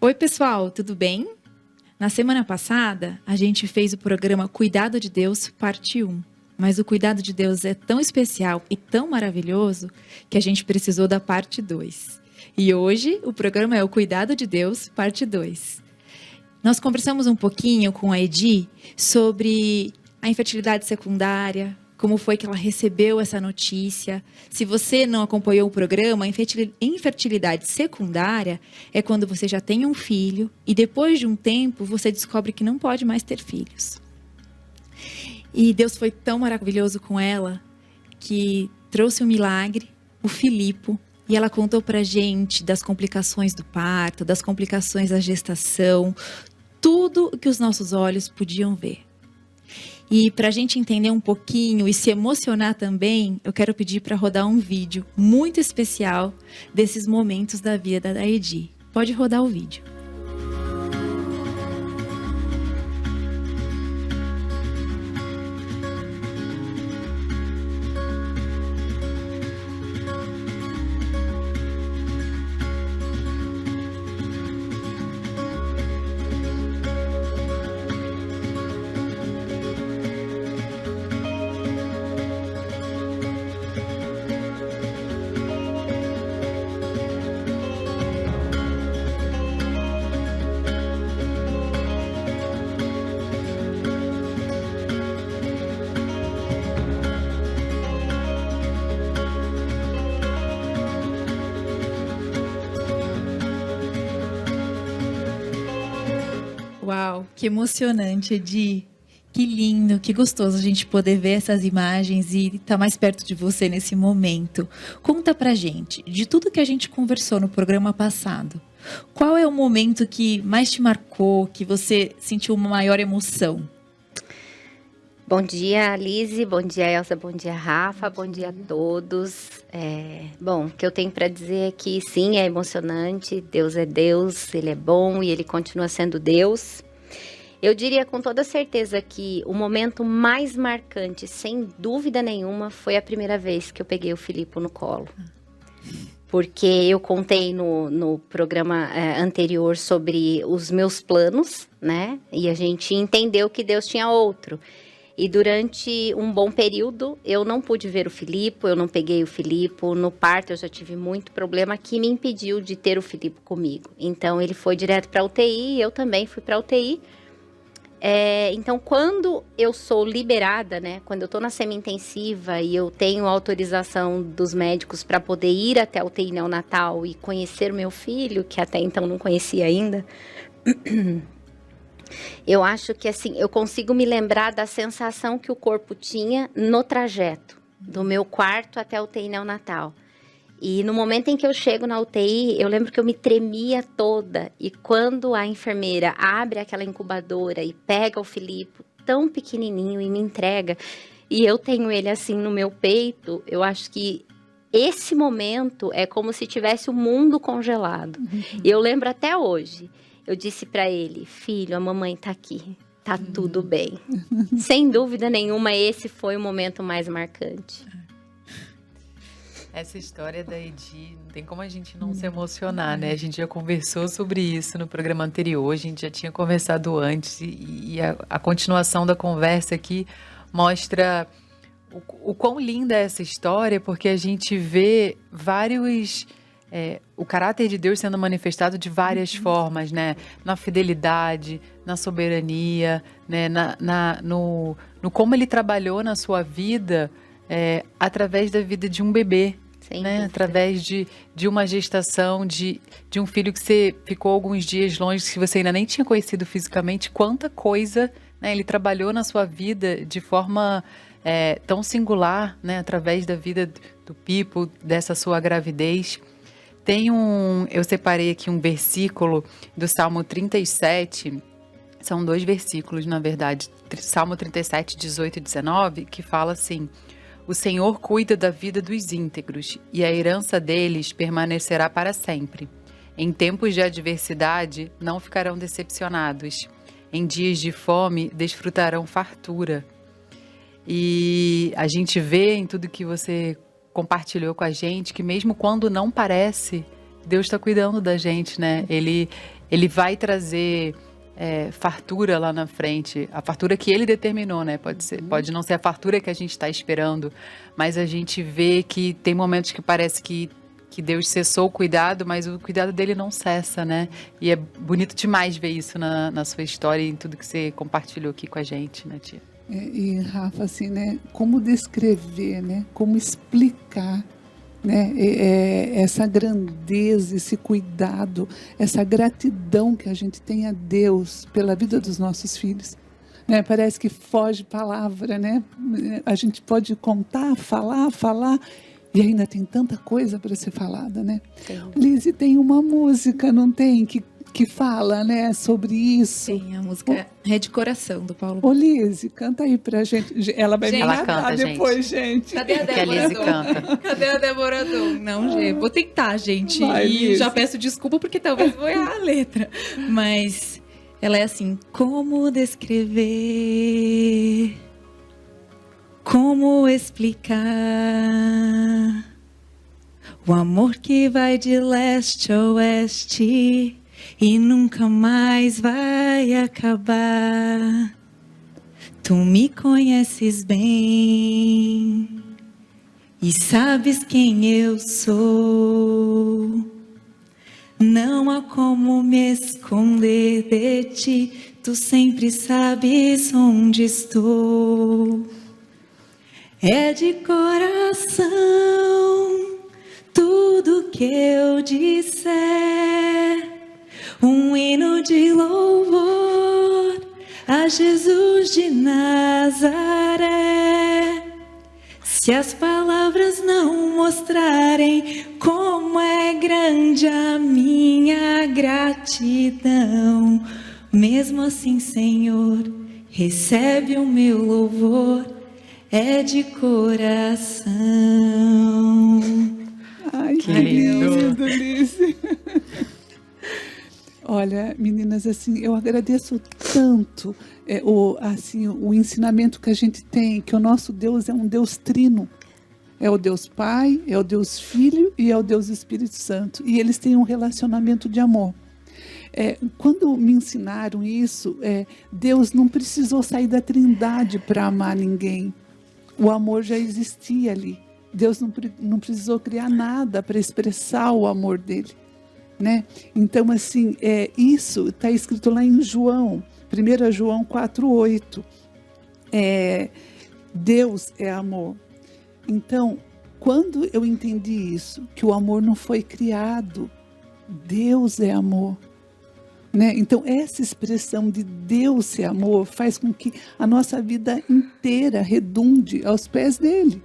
Oi, pessoal, tudo bem? Na semana passada, a gente fez o programa Cuidado de Deus, parte 1. Mas o cuidado de Deus é tão especial e tão maravilhoso que a gente precisou da parte 2. E hoje, o programa é o Cuidado de Deus, parte 2. Nós conversamos um pouquinho com a Edi sobre a infertilidade secundária, como foi que ela recebeu essa notícia. Se você não acompanhou o programa, infertilidade secundária é quando você já tem um filho e depois de um tempo você descobre que não pode mais ter filhos. E Deus foi tão maravilhoso com ela que trouxe um milagre, o Filipe, e ela contou pra gente das complicações do parto, das complicações da gestação, tudo o que os nossos olhos podiam ver. E para a gente entender um pouquinho e se emocionar também, eu quero pedir para rodar um vídeo muito especial desses momentos da vida da Edi. Pode rodar o vídeo. Uau, que emocionante, Edi. Que lindo, que gostoso a gente poder ver essas imagens e estar mais perto de você nesse momento. Conta pra gente, de tudo que a gente conversou no programa passado, qual é o momento que mais te marcou, que você sentiu uma maior emoção? Bom dia, Lise, bom dia, Elsa, bom dia, Rafa, bom dia a todos. Bom, o que eu tenho para dizer é que sim, é emocionante, Deus é Deus, Ele é bom e Ele continua sendo Deus. Eu diria com toda certeza que o momento mais marcante, sem dúvida nenhuma, foi a primeira vez que eu peguei o Filipe no colo. Porque eu contei no programa anterior sobre os meus planos, né? E a gente entendeu que Deus tinha outro. E durante um bom período, eu não pude ver o Filipe, eu não peguei o Filipe. No parto, eu já tive muito problema que me impediu de ter o Filipe comigo. Então, ele foi direto para a UTI, eu também fui para a UTI. Então, quando eu sou liberada, né, quando eu tô na semi-intensiva e eu tenho autorização dos médicos para poder ir até a UTI neonatal e conhecer meu filho, que até então não conhecia ainda, eu acho que assim, eu consigo me lembrar da sensação que o corpo tinha no trajeto, do meu quarto até a UTI neonatal. E no momento em que eu chego na UTI, eu lembro que eu me tremia toda. E quando a enfermeira abre aquela incubadora e pega o Filipe tão pequenininho e me entrega, e eu tenho ele assim no meu peito, eu acho que esse momento é como se tivesse o mundo congelado. E eu lembro até hoje, eu disse para ele, filho, a mamãe tá aqui, tá tudo bem. Sem dúvida nenhuma, esse foi o momento mais marcante. Essa história da Edi, não tem como a gente não se emocionar, né? A gente já conversou sobre isso no programa anterior, a gente já tinha conversado antes e a continuação da conversa aqui mostra o quão linda é essa história, porque a gente vê o caráter de Deus sendo manifestado de várias formas, né? Na fidelidade, na soberania, né? No como Ele trabalhou na sua vida, através da vida de um bebê. Né? Através de uma gestação, de um filho que você ficou alguns dias longe, que você ainda nem tinha conhecido fisicamente, quanta coisa, né, ele trabalhou na sua vida de forma tão singular, né, através da vida do Pipo, dessa sua gravidez. Eu separei aqui um versículo do Salmo 37, são 2 versículos, na verdade, Salmo 37, 18 e 19, que fala assim: o Senhor cuida da vida dos íntegros, e a herança deles permanecerá para sempre. Em tempos de adversidade, não ficarão decepcionados. Em dias de fome, desfrutarão fartura. E a gente vê em tudo que você compartilhou com a gente que mesmo quando não parece Deus está cuidando da gente, né? Ele vai trazer fartura lá na frente, a fartura que Ele determinou, né? Pode não ser a fartura que a gente está esperando, mas a gente vê que tem momentos que parece que Deus cessou o cuidado, mas o cuidado dele não cessa, né? E é bonito demais ver isso na sua história e em tudo que você compartilhou aqui com a gente, né, tia? E Rafa, assim, né? Como descrever, né? Como explicar, né? Essa grandeza, esse cuidado, essa gratidão que a gente tem a Deus pela vida dos nossos filhos. Né? Parece que foge palavra, né? A gente pode contar, falar, e ainda tem tanta coisa para ser falada, né? Lizzy, tem uma música, não tem? Que fala, né, sobre isso. Tem a música Rede Coração, do Paulo. Ô, Lizzy, canta aí pra gente. Ela vai me ela matar canta, depois, gente. Cadê a Que a Débora Lizzy Dom? canta. Cadê a Débora Dom? Não, gente, vou tentar, gente. Vai, e Lizzy. já peço desculpa porque talvez vou errar a letra. Mas ela é assim: como descrever? Como explicar o amor que vai de leste a oeste e nunca mais vai acabar? Tu me conheces bem e sabes quem eu sou. Não há como me esconder de ti, tu sempre sabes onde estou. É de coração tudo que eu disser, um hino de louvor a Jesus de Nazaré. Se as palavras não mostrarem como é grande a minha gratidão, mesmo assim, Senhor, recebe o meu louvor, é de coração. Ai, que lindo. lindo, Lizzy. Olha, meninas, assim, eu agradeço tanto o ensinamento que a gente tem, que o nosso Deus é um Deus trino. É o Deus Pai, é o Deus Filho e é o Deus Espírito Santo. E eles têm um relacionamento de amor. Quando me ensinaram isso, Deus não precisou sair da Trindade para amar ninguém. O amor já existia ali. Deus não precisou criar nada para expressar o amor dele, né? Então, assim, isso está escrito lá em João, 1 João 4:8. Deus é amor. Então, quando eu entendi isso, que o amor não foi criado, Deus é amor, né? Então, essa expressão de Deus ser amor faz com que a nossa vida inteira redunde aos pés dele,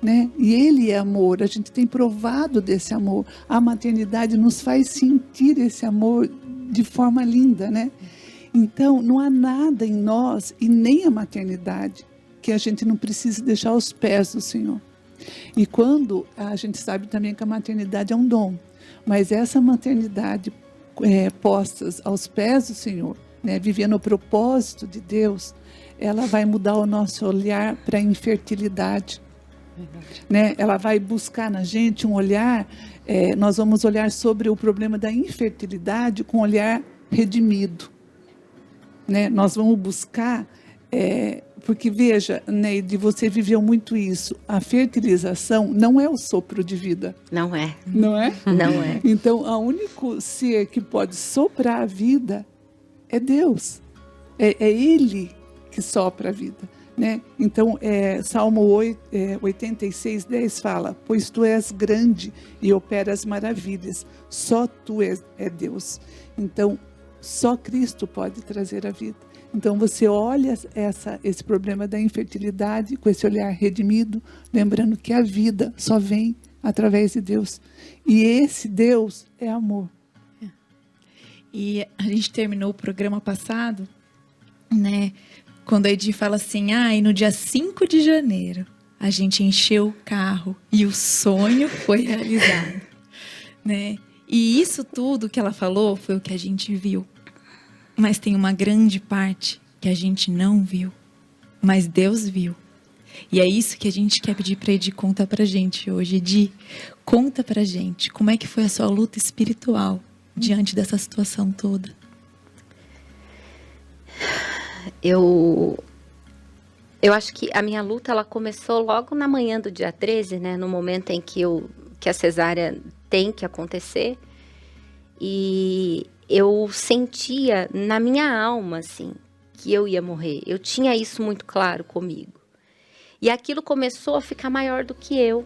né? E ele é amor, a gente tem provado desse amor. A maternidade nos faz sentir esse amor de forma linda, né? Então, não há nada em nós, e nem a maternidade, que a gente não precise deixar aos pés do Senhor. E quando a gente sabe também que a maternidade é um dom, mas essa maternidade postas aos pés do Senhor, né, vivendo o propósito de Deus, ela vai mudar o nosso olhar para a infertilidade. Né? Ela vai buscar na gente um olhar, nós vamos olhar sobre o problema da infertilidade com um olhar redimido. Né? Nós vamos buscar, porque veja, Neide, você viveu muito isso, a fertilização não é o sopro de vida. Não é. Não é? Não é. Então, o único ser que pode soprar a vida é Deus. É Ele que sopra a vida. Né? Então, Salmo 86:10 fala: pois tu és grande e operas maravilhas, só tu é Deus. Então, só Cristo pode trazer a vida. Então, você olha esse problema da infertilidade com esse olhar redimido, lembrando que a vida só vem através de Deus. E esse Deus é amor. E a gente terminou o programa passado, né? Quando a Edi fala assim, e no dia 5 de janeiro, a gente encheu o carro e o sonho foi realizado, né? E isso tudo que ela falou foi o que a gente viu. Mas tem uma grande parte que a gente não viu, mas Deus viu. E é isso que a gente quer pedir para Edi contar pra gente hoje. Edi, conta pra gente como é que foi a sua luta espiritual diante dessa situação toda. Eu acho que a minha luta, ela começou logo na manhã do dia 13, né? No momento em que a cesárea tem que acontecer. E eu sentia na minha alma, assim, que eu ia morrer. Eu tinha isso muito claro comigo. E aquilo começou a ficar maior do que eu.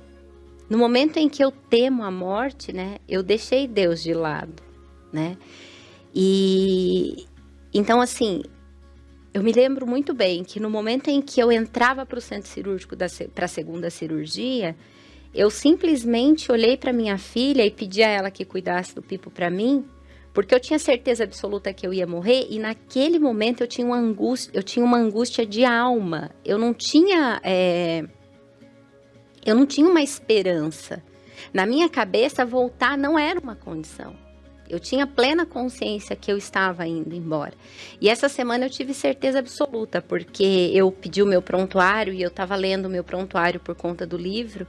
No momento em que eu temo a morte, né? Eu deixei Deus de lado, né? E então, assim, eu me lembro muito bem que no momento em que eu entrava para o centro cirúrgico para a segunda cirurgia, eu simplesmente olhei para minha filha e pedi a ela que cuidasse do Pipo para mim, porque eu tinha certeza absoluta que eu ia morrer, e naquele momento eu tinha uma angústia de alma. Eu não tinha uma esperança. Na minha cabeça, voltar não era uma condição. Eu tinha plena consciência que eu estava indo embora. E essa semana eu tive certeza absoluta, porque eu pedi o meu prontuário e eu estava lendo o meu prontuário por conta do livro.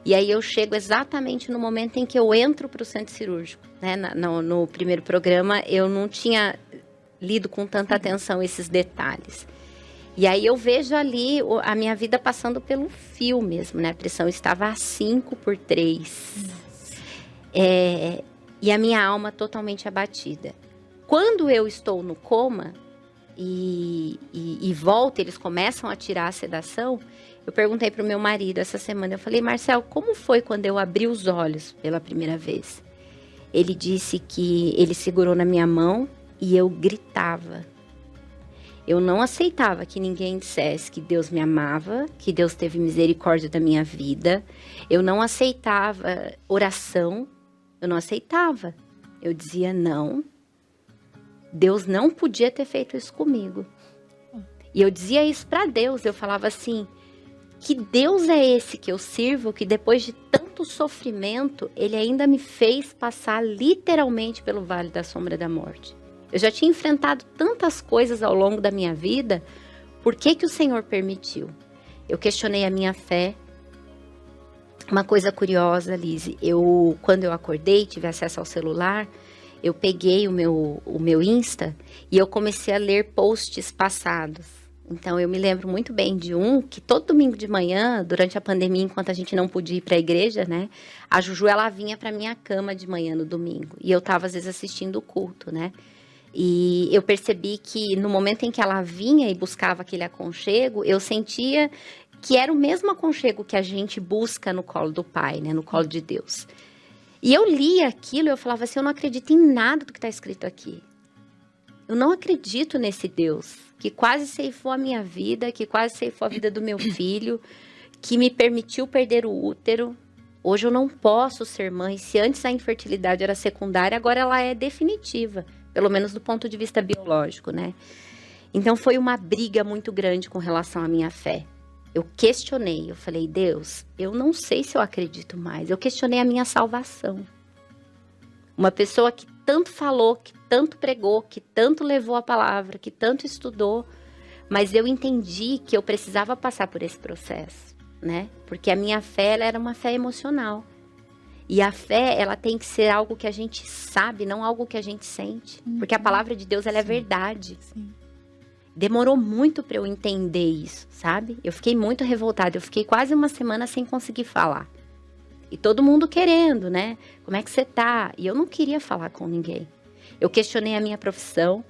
E aí eu chego exatamente no momento em que eu entro para o centro cirúrgico, né? No primeiro programa eu não tinha lido com tanta atenção esses detalhes. E aí eu vejo ali a minha vida passando pelo fio mesmo, né? A pressão estava a 5/3. E a minha alma totalmente abatida. Quando eu estou no coma e volto, eles começam a tirar a sedação, eu perguntei para o meu marido essa semana, eu falei, Marcel, como foi quando eu abri os olhos pela primeira vez? Ele disse que ele segurou na minha mão e eu gritava. Eu não aceitava que ninguém dissesse que Deus me amava, que Deus teve misericórdia da minha vida. Eu não aceitava oração. Eu não aceitava. Eu dizia, não, Deus não podia ter feito isso comigo. E eu dizia isso para Deus. Eu falava assim, que Deus é esse que eu sirvo, que depois de tanto sofrimento, Ele ainda me fez passar literalmente pelo vale da sombra da morte. Eu já tinha enfrentado tantas coisas ao longo da minha vida, por que o Senhor permitiu? Eu questionei a minha fé. Uma coisa curiosa, Lise, quando eu acordei, tive acesso ao celular, eu peguei o meu Insta e eu comecei a ler posts passados. Então, eu me lembro muito bem de um que todo domingo de manhã, durante a pandemia, enquanto a gente não podia ir para a igreja, né? A Juju, ela vinha para minha cama de manhã no domingo. E eu estava, às vezes, assistindo o culto, né? E eu percebi que no momento em que ela vinha e buscava aquele aconchego, eu sentia que era o mesmo aconchego que a gente busca no colo do Pai, né? No colo de Deus. E eu lia aquilo e eu falava assim, eu não acredito em nada do que está escrito aqui. Eu não acredito nesse Deus que quase ceifou a minha vida, que quase ceifou a vida do meu filho, que me permitiu perder o útero. Hoje eu não posso ser mãe. Se antes a infertilidade era secundária, agora ela é definitiva, pelo menos do ponto de vista biológico, né? Então foi uma briga muito grande com relação à minha fé. Eu questionei, eu falei, Deus, eu não sei se eu acredito mais. Eu questionei a minha salvação. Uma pessoa que tanto falou, que tanto pregou, que tanto levou a palavra, que tanto estudou, mas eu entendi que eu precisava passar por esse processo, né? Porque a minha fé, ela era uma fé emocional. E a fé, ela tem que ser algo que a gente sabe, não algo que a gente sente. Porque a palavra de Deus, ela é verdade. Sim. Demorou muito para eu entender isso, sabe? Eu fiquei muito revoltada, eu fiquei quase uma semana sem conseguir falar. E todo mundo querendo, né? Como é que você tá? E eu não queria falar com ninguém. Eu questionei a minha profissão,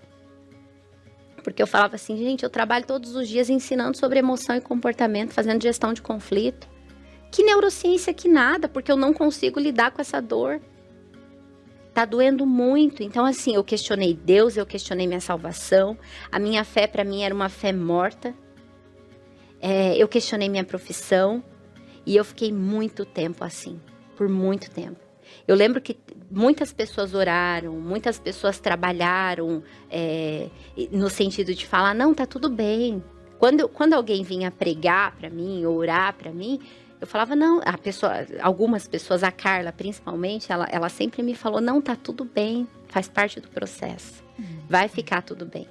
porque eu falava assim, gente, eu trabalho todos os dias ensinando sobre emoção e comportamento, fazendo gestão de conflito. Que neurociência que nada, porque eu não consigo lidar com essa dor. Tá doendo muito. Então, assim, eu questionei Deus, eu questionei minha salvação. A minha fé, para mim, era uma fé morta. Eu questionei minha profissão. E eu fiquei muito tempo assim, por muito tempo. Eu lembro que muitas pessoas oraram, muitas pessoas trabalharam no sentido de falar, não, tá tudo bem. Quando alguém vinha pregar para mim, ou orar para mim, eu falava, não, algumas pessoas, a Carla principalmente, ela sempre me falou, não, tá tudo bem, faz parte do processo, vai ficar tudo bem.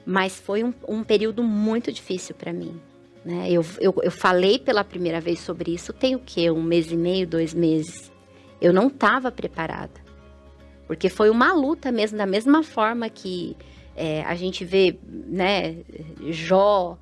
Mas foi um período muito difícil para mim. né? Eu falei pela primeira vez sobre isso, tem o quê? 1 mês e meio, 2 meses. Eu não estava preparada. Porque foi uma luta mesmo, da mesma forma que a gente vê, né, Jó,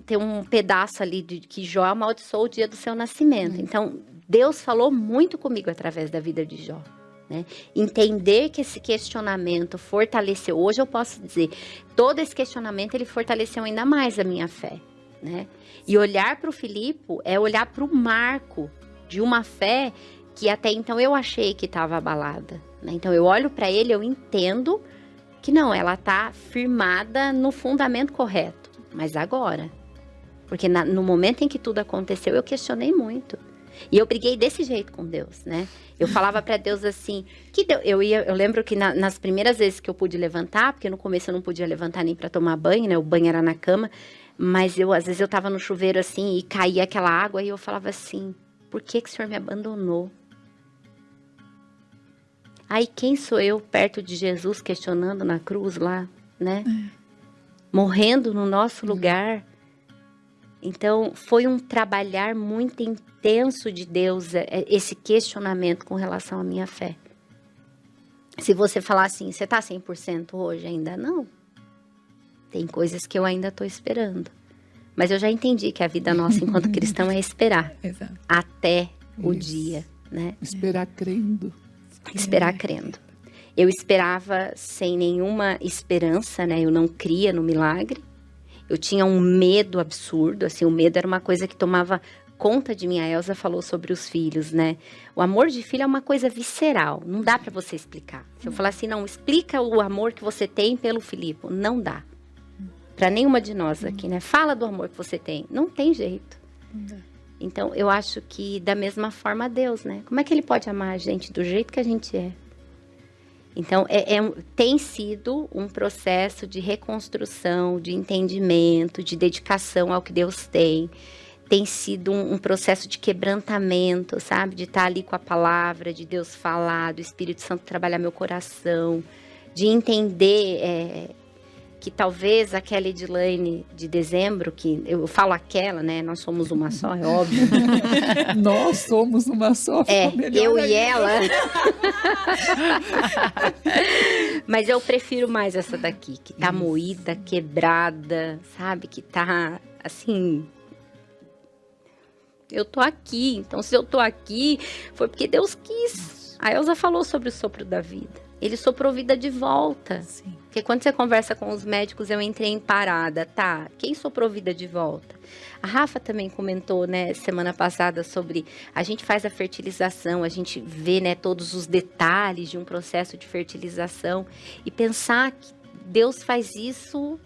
tem um pedaço ali de que Jó amaldiçoou o dia do seu nascimento. Então, Deus falou muito comigo através da vida de Jó. Né? Entender que esse questionamento fortaleceu, hoje eu posso dizer, todo esse questionamento ele fortaleceu ainda mais a minha fé. Né? E olhar para o Filipe é olhar para o marco de uma fé que até então eu achei que estava abalada. Né? Então eu olho para ele, eu entendo que não, ela está firmada no fundamento correto. Mas agora, porque no momento em que tudo aconteceu, eu questionei muito. E eu briguei desse jeito com Deus, né? Eu falava para Deus assim, eu lembro que nas primeiras vezes que eu pude levantar, porque no começo eu não podia levantar nem para tomar banho, né? O banho era na cama, mas às vezes eu tava no chuveiro assim e caía aquela água e eu falava assim, por que o Senhor me abandonou? Aí quem sou eu perto de Jesus questionando na cruz lá, né? Morrendo no nosso lugar. Então, foi um trabalhar muito intenso de Deus, esse questionamento com relação à minha fé. Se você falar assim, você está 100% hoje? Ainda não. Tem coisas que eu ainda estou esperando. Mas eu já entendi que a vida nossa enquanto cristão é esperar. Exato. Até o Isso. dia, né? Esperar crendo. Esperar crendo. Eu esperava sem nenhuma esperança, né? Eu não cria no milagre. Eu tinha um medo absurdo, assim, o medo era uma coisa que tomava conta de mim. A Elza falou sobre os filhos, né? O amor de filho é uma coisa visceral, não dá pra você explicar. Se eu falar assim, não, explica o amor que você tem pelo Filipe, não dá. Pra nenhuma de nós aqui, né? Fala do amor que você tem, não tem jeito. Então, eu acho que da mesma forma Deus, né? Como é que ele pode amar a gente do jeito que a gente é? Então, tem sido um processo de reconstrução, de entendimento, de dedicação ao que Deus tem. Tem sido um processo de quebrantamento, sabe? De estar ali com a palavra, de Deus falar, do Espírito Santo trabalhar meu coração, de entender que talvez aquela Edilane de dezembro, que eu falo aquela, né? Nós somos uma só, é óbvio. Nós somos uma só. ficou melhor Eu e ainda. ela. Mas eu prefiro mais essa daqui, que tá moída, quebrada, sabe? Que tá, assim... Eu tô aqui, então se eu tô aqui, foi porque Deus quis. A Elza falou sobre o sopro da vida. Ele soprou vida de volta. Sim. Porque quando você conversa com os médicos, eu entrei em parada, tá? Quem soprou vida de volta? A Rafa também comentou, né, semana passada sobre a gente faz a fertilização, a gente vê, né, todos os detalhes de um processo de fertilização e pensar que Deus faz isso,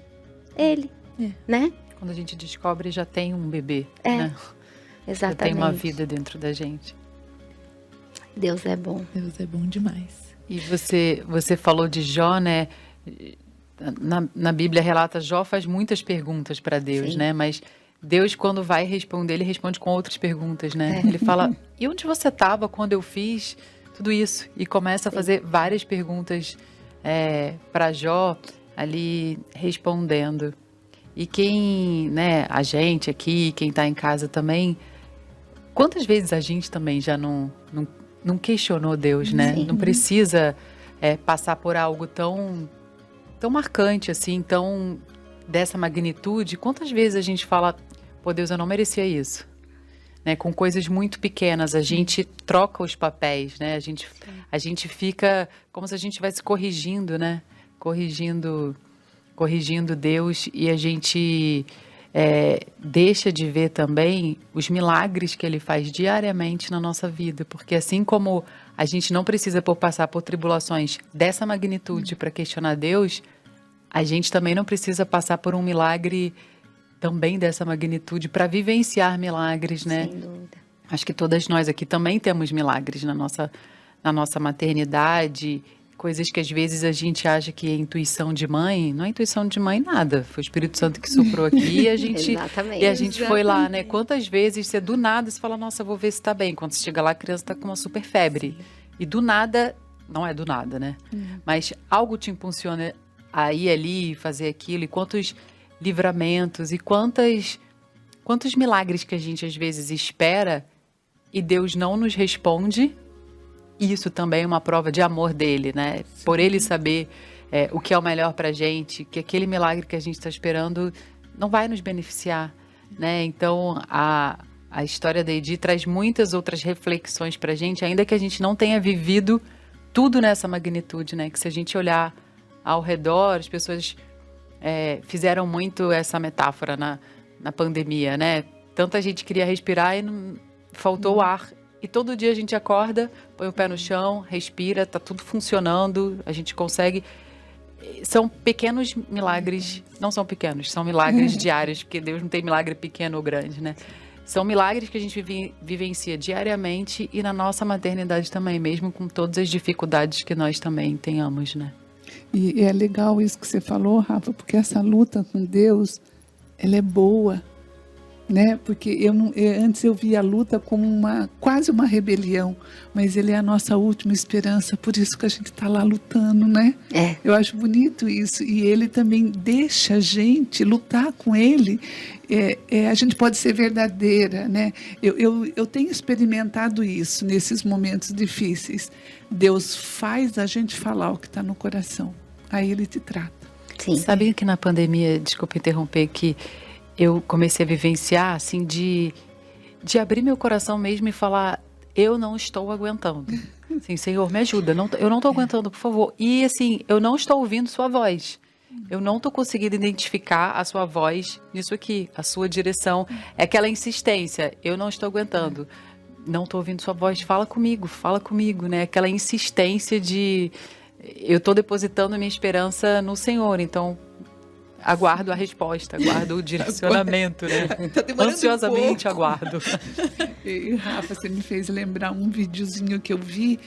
né? Quando a gente descobre, já tem um bebê, né? Já Exatamente. tem uma vida dentro da gente. Deus é bom. Deus é bom demais. E você falou de Jó, né? Na Bíblia relata, Jó faz muitas perguntas para Deus, Sim. né? Mas Deus, quando vai responder, ele responde com outras perguntas, né? Ele fala, e onde você estava quando eu fiz tudo isso? E começa a fazer várias perguntas para Jó, ali respondendo. E quem, né, a gente aqui, quem está em casa também, quantas vezes a gente também já não questionou Deus, né? Sim. Não precisa passar por algo tão marcante, assim, tão dessa magnitude. Quantas vezes a gente fala, pô, Deus, eu não merecia isso? Né? Com coisas muito pequenas, a gente troca os papéis, né? A gente fica como se a gente estivesse corrigindo, né? Corrigindo Deus, e a gente deixa de ver também os milagres que Ele faz diariamente na nossa vida, porque assim como a gente não precisa passar por tribulações dessa magnitude para questionar Deus, a gente também não precisa passar por um milagre também dessa magnitude para vivenciar milagres, né? Sem dúvida. Acho que todas nós aqui também temos milagres na nossa maternidade, coisas que às vezes a gente acha que é intuição de mãe. Não é intuição de mãe nada, foi o Espírito Santo que soprou aqui e a gente, Exatamente. e a gente foi lá, né? Quantas vezes você do nada você fala, nossa, eu vou ver se tá bem. Quando você chega lá, a criança tá com uma super febre. E do nada, não é do nada, né? Mas algo te impulsiona a ir ali, fazer aquilo, e quantos livramentos e quantas quantos milagres que a gente às vezes espera e Deus não nos responde. Isso também é uma prova de amor dele, né? Por ele saber o que é o melhor pra gente, que aquele milagre que a gente está esperando não vai nos beneficiar, né? Então, a história da Edi traz muitas outras reflexões pra gente, ainda que a gente não tenha vivido tudo nessa magnitude, né? Que se a gente olhar ao redor, as pessoas fizeram muito essa metáfora na pandemia, né? Tanta gente queria respirar e faltou o ar. E todo dia a gente acorda, põe o pé no chão, respira, tá tudo funcionando, a gente consegue. São pequenos milagres, não são pequenos, são milagres diários, porque Deus não tem milagre pequeno ou grande, né? São milagres que a gente vivencia diariamente e na nossa maternidade também, mesmo com todas as dificuldades que nós também tenhamos, né? E é legal isso que você falou, Rafa, porque essa luta com Deus, ela é boa, né? Porque antes eu via a luta como quase uma rebelião, mas ele é a nossa última esperança, por isso que a gente está lá lutando, né? Eu acho bonito isso, e ele também deixa a gente lutar com ele. A gente pode ser verdadeira, né? Eu tenho experimentado isso nesses momentos difíceis. Deus faz a gente falar o que está no coração, aí ele te trata. Sim. Sabia que na pandemia, desculpa interromper, que eu comecei a vivenciar, assim, de abrir meu coração mesmo e falar, eu não estou aguentando. Assim, Senhor, me ajuda, eu não estou aguentando, por favor. E, assim, eu não estou ouvindo sua voz. Eu não estou conseguindo identificar a sua voz nisso aqui, a sua direção. É aquela insistência, eu não estou aguentando. Não estou ouvindo sua voz, fala comigo, né? Aquela insistência de, eu estou depositando minha esperança no Senhor, então aguardo a resposta, aguardo o direcionamento, né? Tá demorando Ansiosamente um pouco. aguardo. E, Rafa, você me fez lembrar um videozinho que eu vi,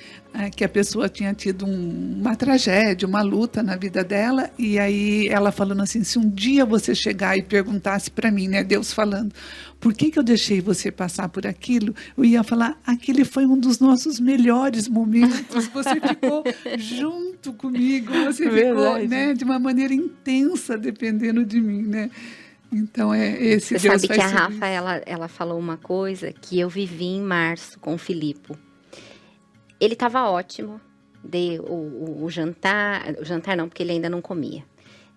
que a pessoa tinha tido uma tragédia, uma luta na vida dela, e aí ela falando assim, se um dia você chegar e perguntasse para mim, né, Deus falando, por que eu deixei você passar por aquilo? Eu ia falar, aquele foi um dos nossos melhores momentos, você ficou junto comigo, você ficou, né, de uma maneira intensa, dependendo de mim, né? Então, esse Você Deus sabe que a faz tudo Rafa, ela falou uma coisa que eu vivi em março com o Filipe. Ele estava ótimo, dei o jantar não, porque ele ainda não comia.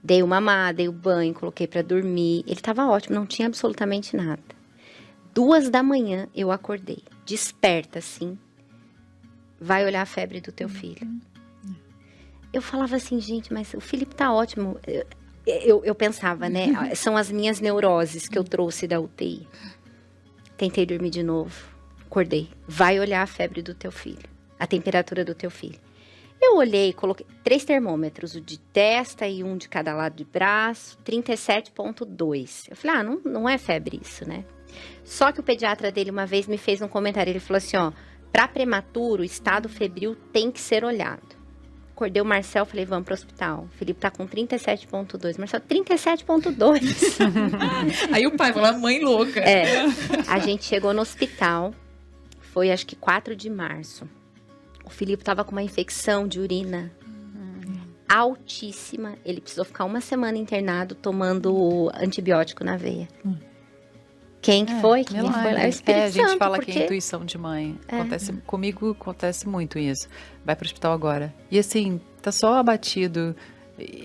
Dei o mamar, dei o banho, coloquei para dormir. Ele estava ótimo, não tinha absolutamente nada. 2 da manhã eu acordei, desperta assim, vai olhar a febre do teu filho. Eu falava assim, gente, mas o Filipe tá ótimo. Eu pensava, né? São as minhas neuroses que eu trouxe da UTI. Tentei dormir de novo. Acordei. Vai olhar a febre do teu filho. A temperatura do teu filho. Eu olhei, coloquei 3 termômetros. O de testa e um de cada lado de braço. 37,2. Eu falei, não é febre isso, né? Só que o pediatra dele uma vez me fez um comentário. Ele falou assim, para prematuro, o estado febril tem que ser olhado. Acordei o Marcel, falei, vamos pro hospital. O Filipe tá com 37,2. Marcel, 37,2. Aí o pai falou, mãe louca. A gente chegou no hospital, foi acho que 4 de março. O Filipe tava com uma infecção de urina altíssima. Ele precisou ficar 1 semana internado tomando antibiótico na veia. Quem que foi? Quem foi lá? É o Espírito A gente Santo, fala porque... que é intuição de mãe. Comigo acontece muito isso. Vai pro hospital agora. E assim, tá só abatido.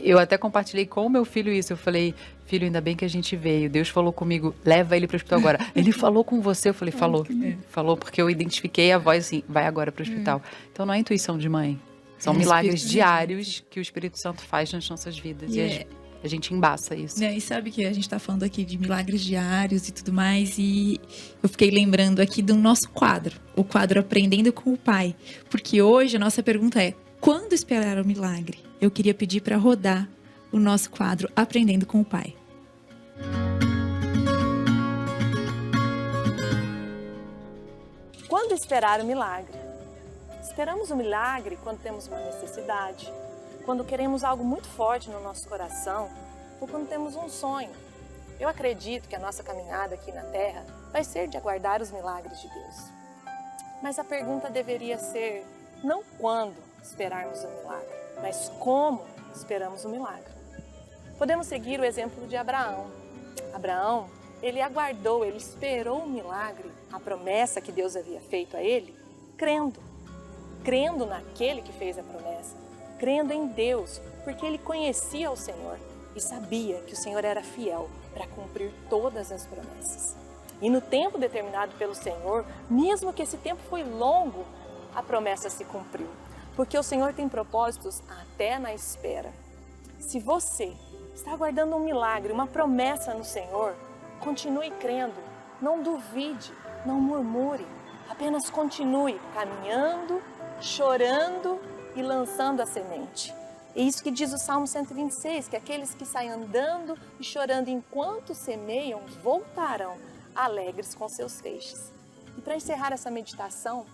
Eu até compartilhei com o meu filho isso. Eu falei, filho, ainda bem que a gente veio. Deus falou comigo, leva ele pro hospital agora. Ele falou com você? Eu falei, falou. Falou porque eu identifiquei a voz assim, vai agora pro hospital. Então não é intuição de mãe. São milagres diários que o Espírito Santo faz nas nossas vidas. E a gente embaça isso. E sabe que a gente tá falando aqui de milagres diários e tudo mais, e eu fiquei lembrando aqui do nosso quadro, o quadro Aprendendo com o Pai. Porque hoje a nossa pergunta é, quando esperar o milagre? Eu queria pedir para rodar o nosso quadro Aprendendo com o Pai. Quando esperar o milagre? Esperamos o milagre quando temos uma necessidade, quando queremos algo muito forte no nosso coração ou quando temos um sonho. Eu acredito que a nossa caminhada aqui na Terra vai ser de aguardar os milagres de Deus. Mas a pergunta deveria ser não quando esperarmos o milagre, mas como esperamos o milagre. Podemos seguir o exemplo de Abraão. Abraão ele aguardou, ele esperou o milagre, a promessa que Deus havia feito a ele, crendo naquele que fez a promessa, crendo em Deus, porque ele conhecia o Senhor e sabia que o Senhor era fiel para cumprir todas as promessas. E no tempo determinado pelo Senhor, mesmo que esse tempo foi longo, a promessa se cumpriu, porque o Senhor tem propósitos até na espera. Se você está aguardando um milagre, uma promessa no Senhor, continue crendo, não duvide, não murmure, apenas continue caminhando, chorando e lançando a semente. É isso que diz o Salmo 126, que aqueles que saem andando e chorando enquanto semeiam, voltarão alegres com seus feixes. E para encerrar essa meditação,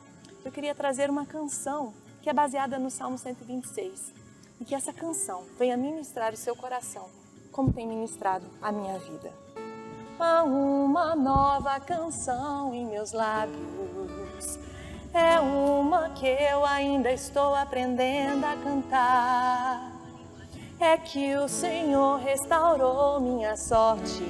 eu queria trazer uma canção que é baseada no Salmo 126. E que essa canção venha ministrar o seu coração, como tem ministrado a minha vida. Há uma nova canção em meus lábios, é uma que eu ainda estou aprendendo a cantar. É que o Senhor restaurou minha sorte,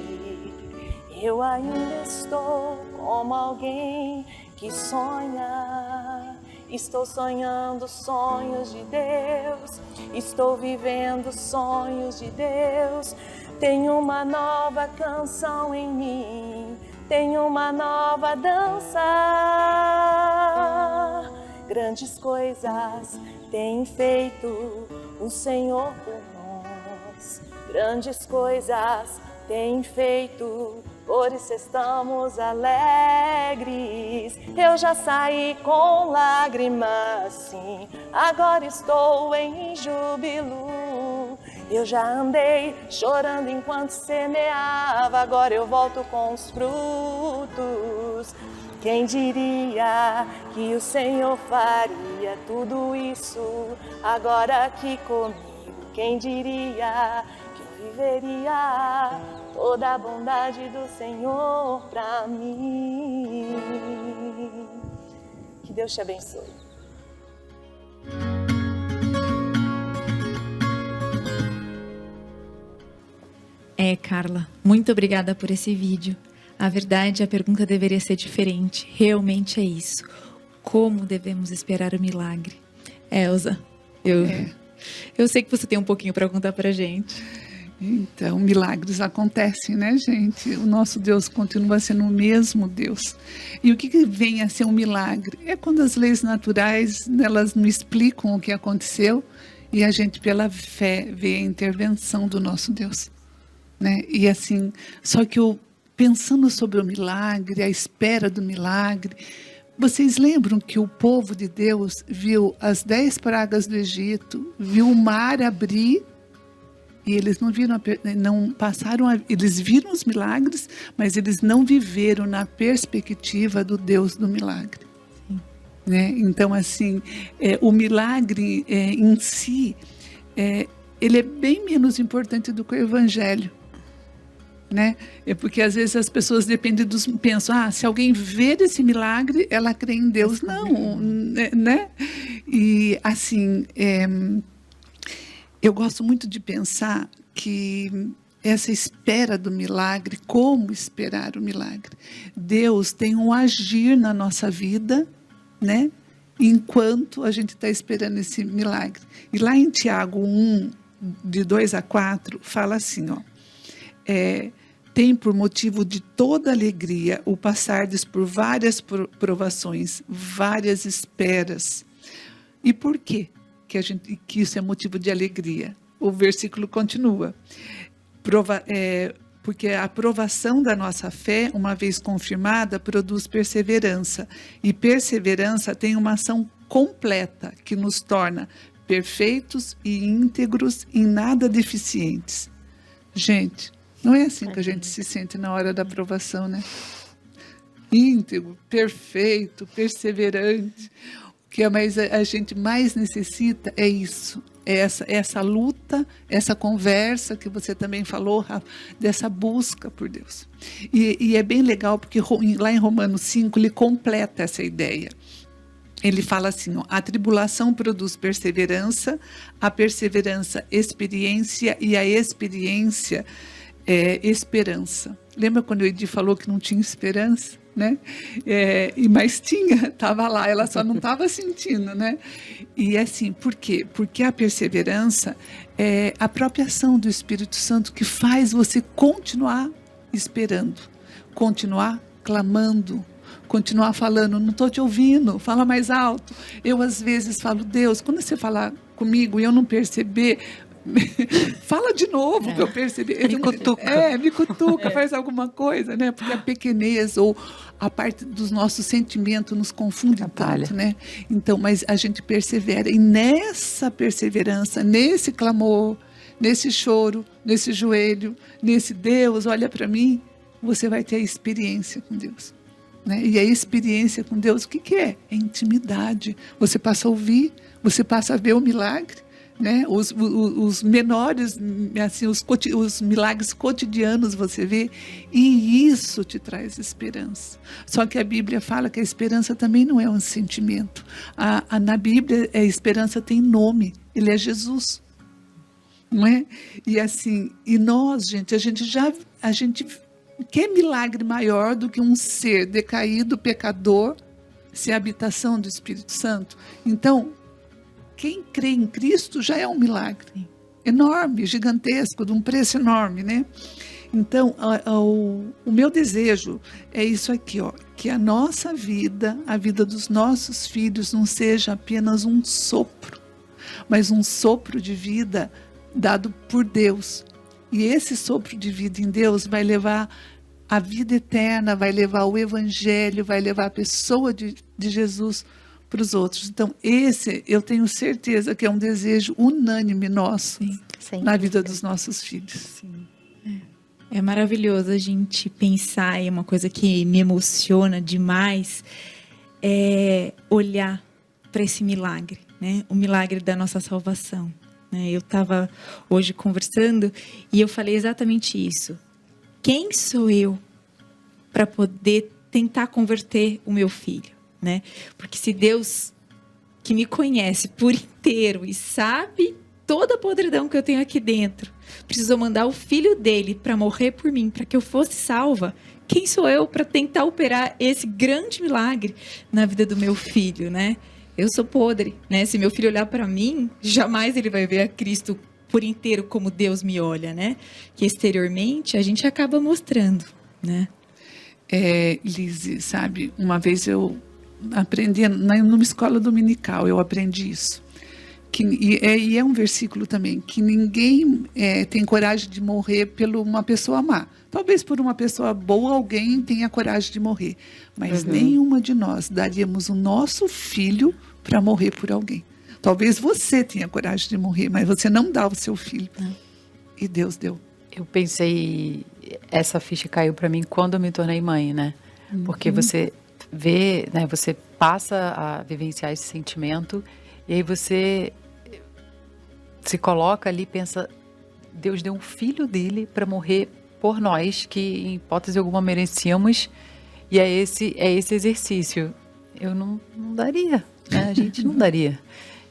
eu ainda estou como alguém que sonha. Estou sonhando sonhos de Deus, estou vivendo sonhos de Deus. Tenho uma nova canção em mim, tenho uma nova dança. Grandes coisas tem feito o Senhor por nós. Grandes coisas tem feito, por isso estamos alegres. Eu já saí com lágrimas, sim, agora estou em júbilo. Eu já andei chorando enquanto semeava, agora eu volto com os frutos. Quem diria que o Senhor faria tudo isso agora aqui comigo? Quem diria que eu viveria toda a bondade do Senhor para mim? Que Deus te abençoe. Carla, muito obrigada por esse vídeo. A verdade, a pergunta deveria ser diferente. Realmente é isso. Como devemos esperar o milagre? Elza, eu sei que você tem um pouquinho para contar pra gente. Então, milagres acontecem, né, gente? O nosso Deus continua sendo o mesmo Deus. E o que vem a ser um milagre? É quando as leis naturais, elas não explicam o que aconteceu e a gente, pela fé, vê a intervenção do nosso Deus, né? E assim, só que pensando sobre o milagre, a espera do milagre, vocês lembram que o povo de Deus viu as 10 pragas do Egito, viu o mar abrir, e eles não viram, eles viram os milagres, mas eles não viveram na perspectiva do Deus do milagre. Né? Então, assim, o milagre em si, ele é bem menos importante do que o evangelho. Né? É porque às vezes as pessoas pensam, se alguém ver esse milagre, ela crê em Deus. Não, né? E assim, eu gosto muito de pensar que essa espera do milagre, como esperar o milagre? Deus tem um agir na nossa vida, né? Enquanto a gente está esperando esse milagre. E lá em Tiago 1, de 2 a 4, fala assim, tem por motivo de toda alegria o passardes por várias provações, várias esperas. E por quê que isso é motivo de alegria? O versículo continua. Porque a aprovação da nossa fé, uma vez confirmada, produz perseverança. E perseverança tem uma ação completa que nos torna perfeitos e íntegros, em nada deficientes. Gente, não é assim que a gente se sente na hora da aprovação, né? Íntegro, perfeito, perseverante. O que a gente mais necessita é isso. É essa luta, essa conversa que você também falou, Rafa, dessa busca por Deus. E é bem legal porque lá em Romanos 5 ele completa essa ideia. Ele fala assim, a tribulação produz perseverança, a perseverança experiência e a experiência esperança. Lembra quando o Edi falou que não tinha esperança, né? Mas tinha, estava lá, ela só não estava sentindo, né? E assim, por quê? Porque a perseverança é a própria ação do Espírito Santo que faz você continuar esperando, continuar clamando, continuar falando, não estou te ouvindo, fala mais alto. Eu às vezes falo, Deus, quando você falar comigo e eu não perceber, fala de novo que eu percebi. Me cutuca. Me cutuca, faz alguma coisa, né? Porque a pequenez ou a parte dos nossos sentimentos nos confunde tanto, né? Então, mas a gente persevera. E nessa perseverança, nesse clamor, nesse choro, nesse joelho, nesse Deus, olha para mim, você vai ter a experiência com Deus. Né? E a experiência com Deus, o que é? É intimidade. Você passa a ouvir, você passa a ver o milagre. Né? Os menores, assim, os milagres cotidianos você vê, e isso te traz esperança. Só que a Bíblia fala que a esperança também não é um sentimento. Na Bíblia, a esperança tem nome, ele é Jesus. Não é? E assim, e nós, gente, a gente quer milagre maior do que um ser decaído, pecador, ser a habitação do Espírito Santo. Então, quem crê em Cristo já é um milagre enorme, gigantesco, de um preço enorme, né? Então, o meu desejo é isso aqui, ó, que a nossa vida, a vida dos nossos filhos não seja apenas um sopro, mas um sopro de vida dado por Deus. E esse sopro de vida em Deus vai levar a vida eterna, vai levar o Evangelho, vai levar a pessoa de Jesus para os outros. Então, esse eu tenho certeza que é um desejo unânime nosso, Sim. Na vida dos nossos filhos. Sim. É maravilhoso a gente pensar, e uma coisa que me emociona demais é olhar para esse milagre, né? O milagre da nossa salvação. Né? Eu estava hoje conversando e eu falei exatamente isso. Quem sou eu para poder tentar converter o meu filho? Né? Porque se Deus, que me conhece por inteiro e sabe toda a podridão que eu tenho aqui dentro, precisou mandar o filho dele para morrer por mim, para que eu fosse salva, quem sou eu para tentar operar esse grande milagre na vida do meu filho, né? Eu sou podre, né? Se meu filho olhar para mim, jamais ele vai ver a Cristo por inteiro como Deus me olha, né? Que exteriormente a gente acaba mostrando, né? Lizy, sabe, uma vez eu aprendi, numa escola dominical, eu aprendi isso. E é um versículo também, que ninguém tem coragem de morrer por uma pessoa má. Talvez por uma pessoa boa alguém tenha coragem de morrer, mas nenhuma de nós daríamos o nosso filho para morrer por alguém. Talvez você tenha coragem de morrer, mas você não dá o seu filho. E Deus deu. Eu pensei, essa ficha caiu para mim quando eu me tornei mãe, né? Porque você vê, né, você passa a vivenciar esse sentimento e aí você se coloca ali e pensa, Deus deu um filho dele para morrer por nós, que em hipótese alguma merecíamos, e é esse exercício. Eu não daria, né? A gente não daria.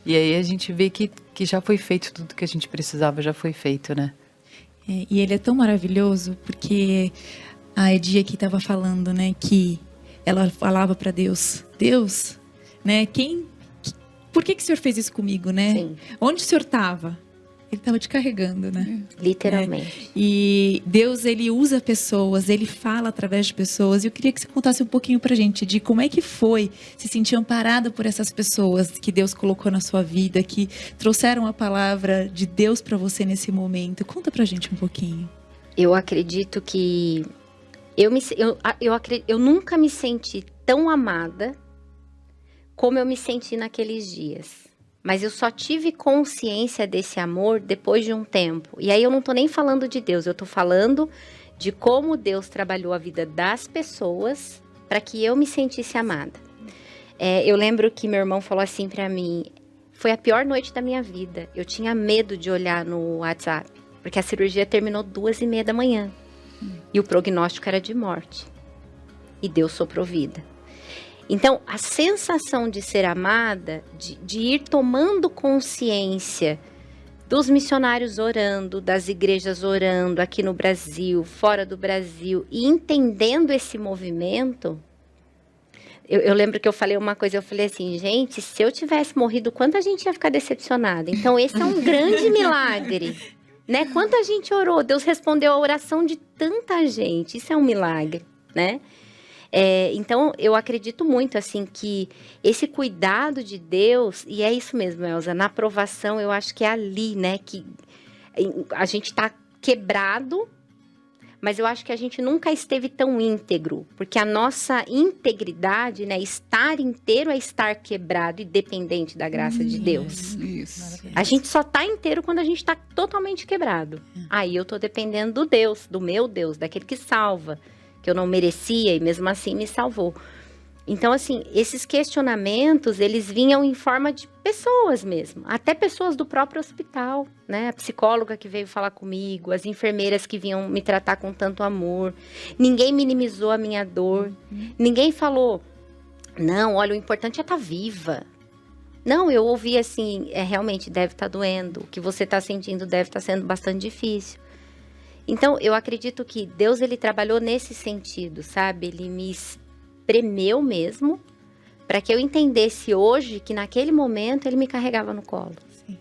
E aí a gente vê que já foi feito tudo que a gente precisava, já foi feito, né? E ele é tão maravilhoso, porque a Edi aqui estava falando, né, que ela falava para Deus, né, por que o Senhor fez isso comigo, né? Sim. Onde o Senhor estava? Ele estava te carregando, né? Literalmente. E Deus, ele usa pessoas, ele fala através de pessoas. E eu queria que você contasse um pouquinho pra gente de como é que foi se sentir amparado por essas pessoas que Deus colocou na sua vida, que trouxeram a palavra de Deus para você nesse momento. Conta pra gente um pouquinho. Eu acredito que eu nunca me senti tão amada como eu me senti naqueles dias. Mas eu só tive consciência desse amor depois de um tempo. E aí eu não tô nem falando de Deus, eu tô falando de como Deus trabalhou a vida das pessoas para que eu me sentisse amada. Eu lembro que meu irmão falou assim para mim, foi a pior noite da minha vida. Eu tinha medo de olhar no WhatsApp, porque a cirurgia terminou 2:30 da manhã. E o prognóstico era de morte. E Deus soprou vida. Então, a sensação de ser amada, de ir tomando consciência dos missionários orando, das igrejas orando aqui no Brasil, fora do Brasil, e entendendo esse movimento. Eu lembro que eu falei uma coisa, eu falei assim, gente, se eu tivesse morrido, quanta gente ia ficar decepcionada? Então, esse é um grande milagre, né? Quanta gente orou, Deus respondeu a oração de tanta gente, isso é um milagre, né? Então, eu acredito muito, assim, que esse cuidado de Deus, e é isso mesmo, Elza, na aprovação, eu acho que é ali, né, que a gente tá quebrado, mas eu acho que a gente nunca esteve tão íntegro, porque a nossa integridade, né, estar inteiro é estar quebrado e dependente da graça de Deus. Isso. A gente só tá inteiro quando a gente tá totalmente quebrado. Aí eu tô dependendo do Deus, do meu Deus, daquele que salva, que eu não merecia e mesmo assim me salvou. Então, assim, esses questionamentos, eles vinham em forma de pessoas mesmo, até pessoas do próprio hospital, né? A psicóloga que veio falar comigo, as enfermeiras que vinham me tratar com tanto amor. Ninguém minimizou a minha dor, ninguém falou, não, olha, o importante é estar viva. Não, eu ouvi assim, realmente deve estar doendo, o que você está sentindo deve estar sendo bastante difícil. Então, eu acredito que Deus, ele trabalhou nesse sentido, sabe? Ele me espremeu mesmo, para que eu entendesse hoje que naquele momento ele me carregava no colo. Sim.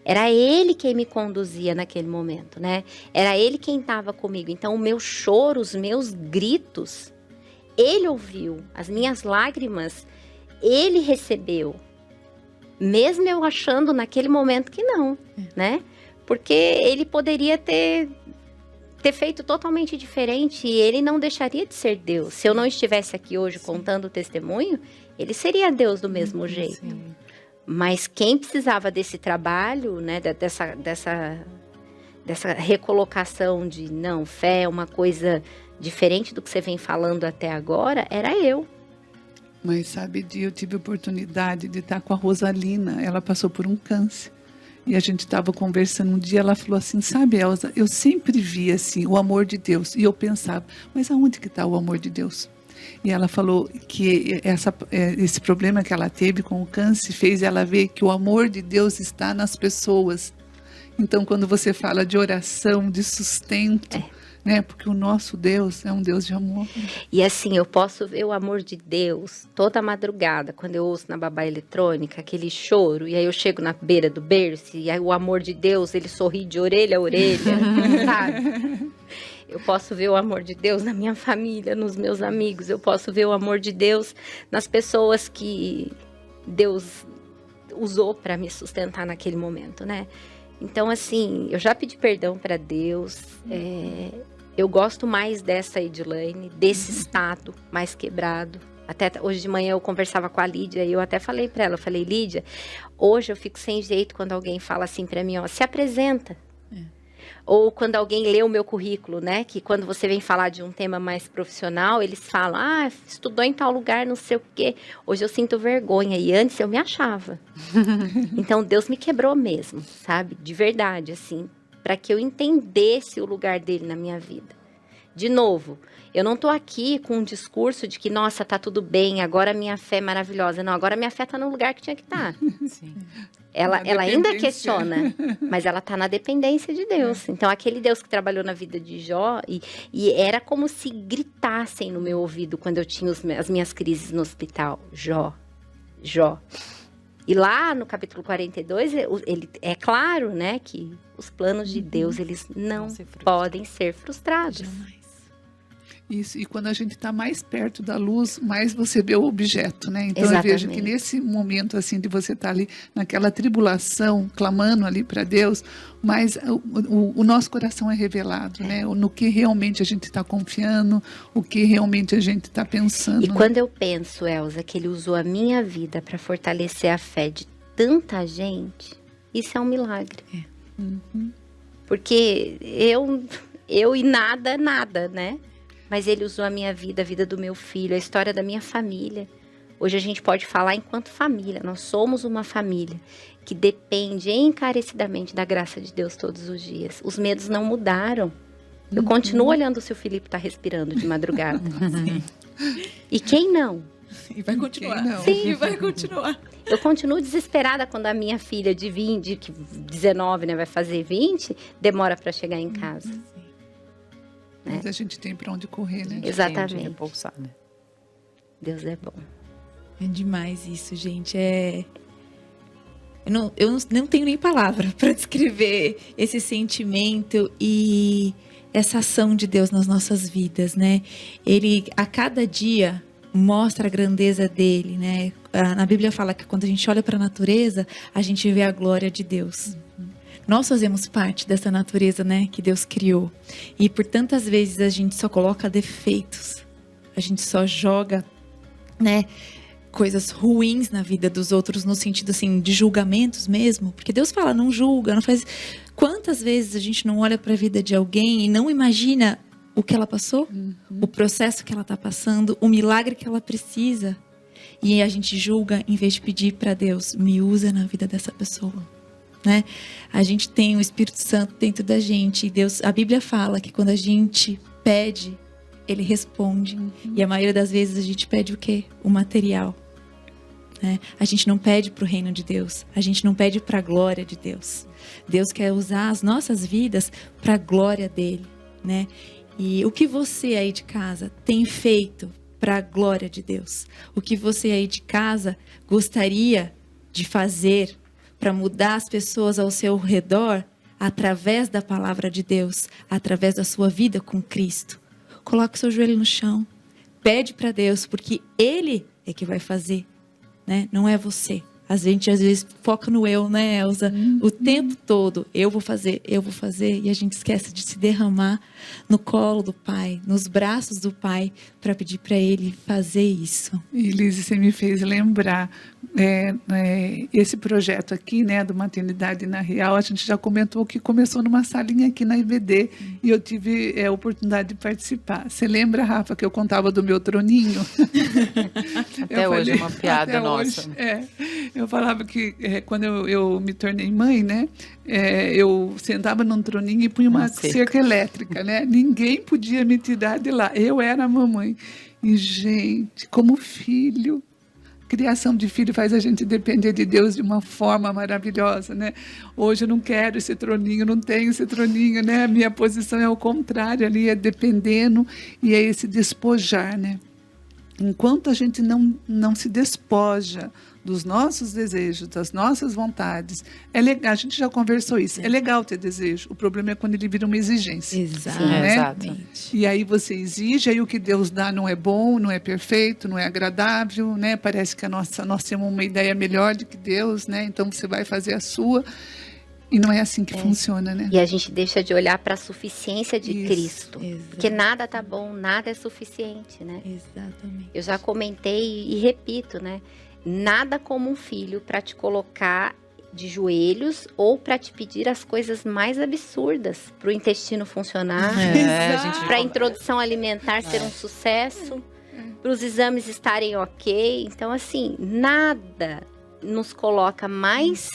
Era ele quem me conduzia naquele momento, né? Era ele quem estava comigo. Então, o meu choro, os meus gritos, ele ouviu. As minhas lágrimas, ele recebeu. Mesmo eu achando naquele momento que não, né? Porque ele poderia ter feito totalmente diferente e ele não deixaria de ser Deus. Se eu não estivesse aqui hoje contando o testemunho, ele seria Deus do mesmo jeito. Sim. Mas quem precisava desse trabalho, né, dessa recolocação de não, fé é uma coisa diferente do que você vem falando até agora, era eu. Mas sabe, eu tive a oportunidade de estar com a Rosalina, ela passou por um câncer. E a gente estava conversando um dia, ela falou assim, sabe, Elza, eu sempre vi assim, o amor de Deus. E eu pensava, mas aonde que está o amor de Deus? E ela falou que esse problema que ela teve com o câncer fez ela ver que o amor de Deus está nas pessoas. Então, quando você fala de oração, de sustento, né? Porque o nosso Deus é um Deus de amor. E assim, eu posso ver o amor de Deus toda madrugada, quando eu ouço na babá eletrônica aquele choro, e aí eu chego na beira do berço, e aí o amor de Deus, ele sorri de orelha a orelha, sabe? Eu posso ver o amor de Deus na minha família, nos meus amigos, eu posso ver o amor de Deus nas pessoas que Deus usou para me sustentar naquele momento, né? Então, assim, eu já pedi perdão para Deus, eu gosto mais dessa Edilane, desse estado mais quebrado. Até hoje de manhã eu conversava com a Lídia e eu até falei para ela, eu falei, Lídia, hoje eu fico sem jeito quando alguém fala assim para mim, ó, se apresenta. Ou quando alguém lê o meu currículo, né? Que quando você vem falar de um tema mais profissional, eles falam, estudou em tal lugar, não sei o quê. Hoje eu sinto vergonha e antes eu me achava. Então Deus me quebrou mesmo, sabe? De verdade, assim, para que eu entendesse o lugar dele na minha vida. De novo, eu não tô aqui com um discurso de que, nossa, tá tudo bem, agora a minha fé é maravilhosa. Não, agora a minha fé tá no lugar que tinha que estar. Sim. Ela ainda questiona, mas ela tá na dependência de Deus. Então, aquele Deus que trabalhou na vida de Jó, e era como se gritassem no meu ouvido quando eu tinha as minhas crises no hospital. Jó, Jó. E lá no capítulo 42, ele é claro, né, que os planos de Deus, eles não podem ser frustrados. Jamais. Isso, e quando a gente está mais perto da luz, mais você vê o objeto, né? Então Exatamente. eu vejo que nesse momento assim de você estar ali naquela tribulação, clamando ali para Deus, mas o nosso coração é revelado, né? No que realmente a gente está confiando, o que realmente a gente está pensando. E quando eu penso, Elza, que ele usou a minha vida para fortalecer a fé de tanta gente, isso é um milagre. Porque eu e nada, né? Mas ele usou a minha vida, a vida do meu filho, a história da minha família. Hoje a gente pode falar enquanto família. Nós somos uma família que depende encarecidamente da graça de Deus todos os dias. Os medos não mudaram. Eu continuo olhando se o Felipe está respirando de madrugada. E quem não? E vai continuar. Quem não? Sim, e vai continuar. Eu continuo desesperada quando a minha filha de 20, que 19, né, vai fazer 20, demora para chegar em casa. Mas a gente tem para onde correr, né? Exatamente. Tem onde repousar, né? Deus é bom. É demais isso, gente. Eu não tenho nem palavra para descrever esse sentimento e essa ação de Deus nas nossas vidas, né? Ele, a cada dia, mostra a grandeza dele, né? Na Bíblia fala que quando a gente olha para a natureza, a gente vê a glória de Deus. Nós fazemos parte dessa natureza, né, que Deus criou. E por tantas vezes a gente só coloca defeitos. A gente só joga, né, coisas ruins na vida dos outros, no sentido assim de julgamentos mesmo, porque Deus fala, não julga, não faz. Quantas vezes a gente não olha para a vida de alguém e não imagina o que ela passou, o processo que ela está passando, o milagre que ela precisa, e a gente julga em vez de pedir para Deus, me usa na vida dessa pessoa, né? A gente tem o Espírito Santo dentro da gente, e Deus, a Bíblia fala que quando a gente pede, Ele responde, e a maioria das vezes a gente pede o quê? O material. Né? A gente não pede para o reino de Deus, a gente não pede para a glória de Deus. Deus quer usar as nossas vidas para a glória dele, né? E o que você aí de casa tem feito para a glória de Deus? O que você aí de casa gostaria de fazer para mudar as pessoas ao seu redor através da palavra de Deus, através da sua vida com Cristo? Coloque o seu joelho no chão, pede para Deus, porque Ele é que vai fazer. Né? Não é você. A gente às vezes foca no eu, né, Elza? O tempo todo, eu vou fazer, e a gente esquece de se derramar no colo do Pai, nos braços do Pai, para pedir para Ele fazer isso. E Lizy, você me fez lembrar esse projeto aqui, né, do Maternidade na Real. A gente já comentou que começou numa salinha aqui na IBD e eu tive a oportunidade de participar. Você lembra, Rafa, que eu contava do meu troninho? Até hoje é uma piada nossa. Eu falava que quando eu me tornei mãe, né, eu sentava num troninho e punha uma cerca elétrica, né? Ninguém podia me tirar de lá. Eu era a mamãe. E, gente, como filho, criação de filho faz a gente depender de Deus de uma forma maravilhosa, né? Hoje eu não quero esse troninho, não tenho esse troninho, né? A minha posição é o contrário, ali é dependendo e é esse despojar, né? Enquanto a gente não se despoja dos nossos desejos, das nossas vontades, é legal, a gente já conversou isso, é legal ter desejo, o problema é quando ele vira uma exigência. Exatamente. E aí você exige, aí o que Deus dá não é bom, não é perfeito, não é agradável, né? Parece que nós temos uma ideia melhor do que Deus, né? Então você vai fazer a sua, e não é assim que funciona, né? E a gente deixa de olhar para a suficiência de Cristo, Exato. porque nada tá bom, nada é suficiente, né? Exatamente. Eu já comentei e repito, né? Nada como um filho para te colocar de joelhos ou para te pedir as coisas mais absurdas para o intestino funcionar, para a introdução alimentar ser um sucesso, para os exames estarem ok. Então, assim, nada nos coloca mais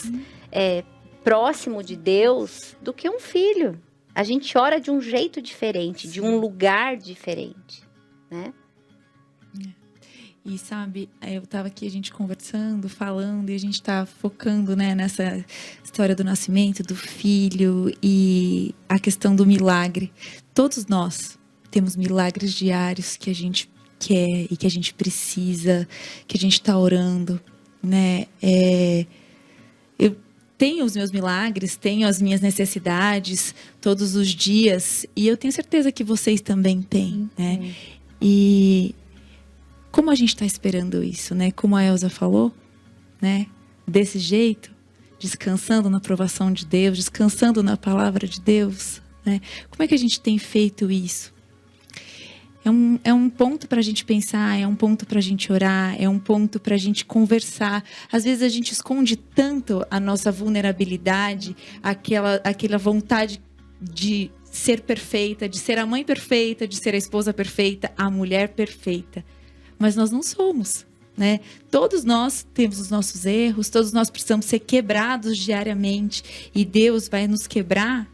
próximo de Deus do que um filho. A gente ora de um jeito diferente, de um lugar diferente, né? E sabe, eu estava aqui, a gente conversando, falando, e a gente está focando, né, nessa história do nascimento, do filho e a questão do milagre. Todos nós temos milagres diários que a gente quer e que a gente precisa, que a gente está orando, né? Eu tenho os meus milagres, tenho as minhas necessidades todos os dias, e eu tenho certeza que vocês também têm, né? E como a gente está esperando isso, né? Como a Elza falou, né? Desse jeito, descansando na aprovação de Deus, descansando na palavra de Deus, né? Como é que a gente tem feito isso? É um ponto para a gente pensar, é um ponto para a gente orar, é um ponto para a gente conversar. Às vezes a gente esconde tanto a nossa vulnerabilidade, aquela vontade de ser perfeita, de ser a mãe perfeita, de ser a esposa perfeita, a mulher perfeita. Mas nós não somos, né? Todos nós temos os nossos erros, todos nós precisamos ser quebrados diariamente. E Deus vai nos quebrar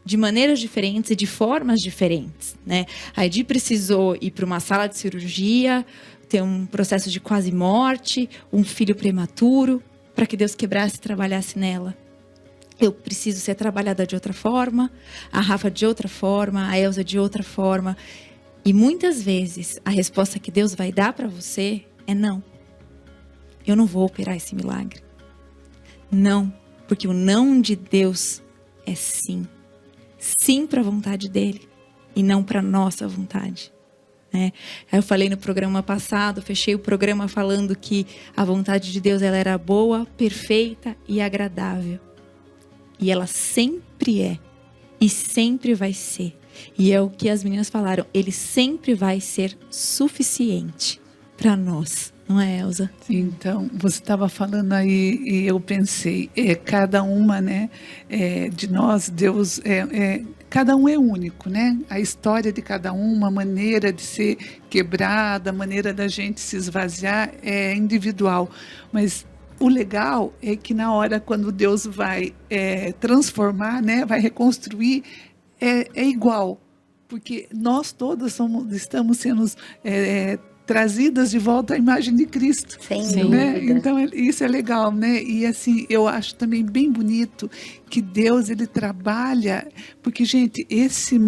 de maneiras diferentes e de formas diferentes, né? A Edi precisou ir para uma sala de cirurgia ter um processo de quase morte, um filho prematuro, para que Deus quebrasse e trabalhasse nela. Eu preciso ser trabalhada de outra forma, a Rafa de outra forma, a Elza de outra forma. E muitas vezes a resposta que Deus vai dar para você é não. Eu não vou operar esse milagre. Não, porque o não de Deus é sim. Sim para a vontade dele e não para a nossa vontade. Aí eu falei no programa passado, fechei o programa falando que a vontade de Deus ela era boa, perfeita e agradável. E ela sempre é e sempre vai ser. E é o que as meninas falaram, ele sempre vai ser suficiente para nós, não é, Elza? Então, você estava falando aí e eu pensei, cada uma, né, de nós, Deus, cada um é único, né? A história de cada um, a maneira de ser quebrada, a maneira da gente se esvaziar é individual, mas o legal é que na hora quando Deus vai transformar, né, vai reconstruir, é igual, porque nós todas estamos sendo trazidas de volta à imagem de Cristo. Sem Né? dúvida. Então isso é legal, né? E assim, eu acho também bem bonito que Deus, ele trabalha, porque gente, esse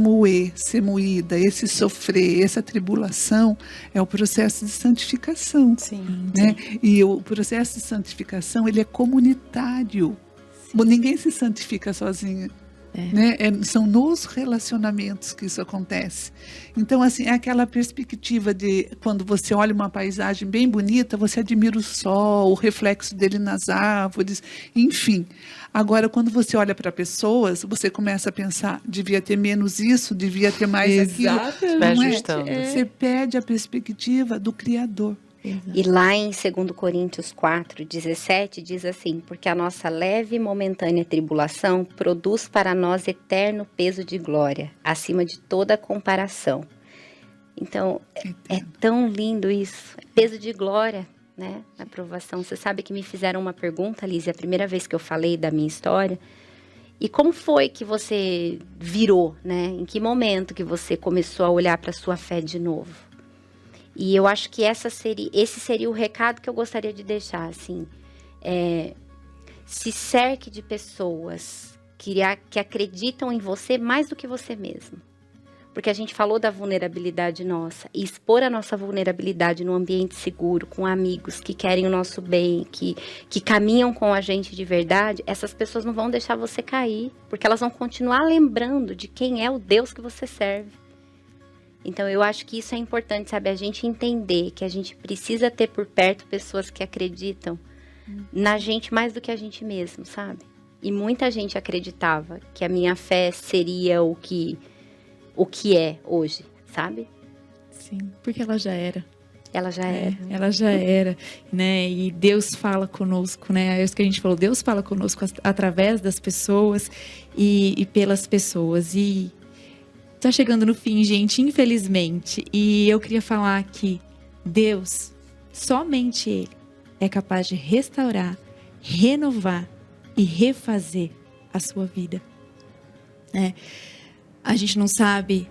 ser moída, esse sofrer, essa tribulação é o processo de santificação. Sim. Né? E o processo de santificação, ele é comunitário. Ninguém se santifica sozinho. Né? São nos relacionamentos que isso acontece. Então, assim, é aquela perspectiva de quando você olha uma paisagem bem bonita, você admira o sol, o reflexo dele nas árvores, enfim. Agora, quando você olha para pessoas, você começa a pensar, devia ter menos isso, devia ter mais aquilo. Vai Não ajustando. Você perde a perspectiva do Criador. E lá em 2 Coríntios 4:17 diz assim: porque a nossa leve e momentânea tribulação produz para nós eterno peso de glória, acima de toda comparação. Então, é tão lindo isso, peso de glória, né, na provação. Você sabe que me fizeram uma pergunta, Liz, a primeira vez que eu falei da minha história, e como foi que você virou, né? Em que momento que você começou a olhar para a sua fé de novo? E eu acho que esse seria o recado que eu gostaria de deixar, assim. Se cerque de pessoas que acreditam em você mais do que você mesmo. Porque a gente falou da vulnerabilidade nossa. E expor a nossa vulnerabilidade num ambiente seguro, com amigos que querem o nosso bem, que caminham com a gente de verdade, essas pessoas não vão deixar você cair. Porque elas vão continuar lembrando de quem é o Deus que você serve. Então, eu acho que isso é importante, sabe? A gente entender que a gente precisa ter por perto pessoas que acreditam na gente mais do que a gente mesmo, sabe? E muita gente acreditava que a minha fé seria o que é hoje, sabe? Sim, porque ela já era. Ela já era. Ela já era, né? E Deus fala conosco, né? É isso que a gente falou. Deus fala conosco através das pessoas e pelas pessoas. E tá chegando no fim, gente, infelizmente. E eu queria falar que Deus, somente Ele, é capaz de restaurar, renovar e refazer a sua vida. A gente não sabe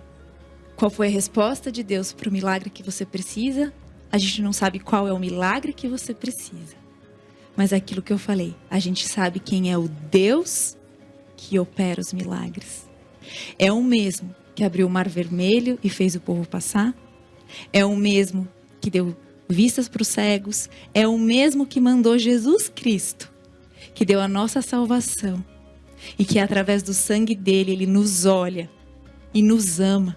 qual foi a resposta de Deus para o milagre que você precisa. A gente não sabe qual é o milagre que você precisa. Mas é aquilo que eu falei, a gente sabe quem é o Deus que opera os milagres. É o mesmo que abriu o Mar Vermelho e fez o povo passar. É o mesmo que deu vistas para os cegos. É o mesmo que mandou Jesus Cristo, que deu a nossa salvação. E que através do sangue dele, ele nos olha e nos ama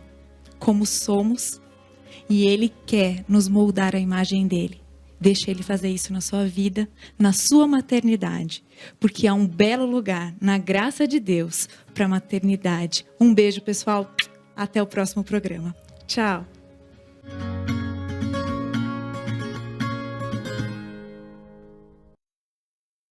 como somos. E ele quer nos moldar à imagem dele. Deixa ele fazer isso na sua vida, na sua maternidade. Porque há um belo lugar, na graça de Deus, para a maternidade. Um beijo, pessoal. Até o próximo programa. Tchau.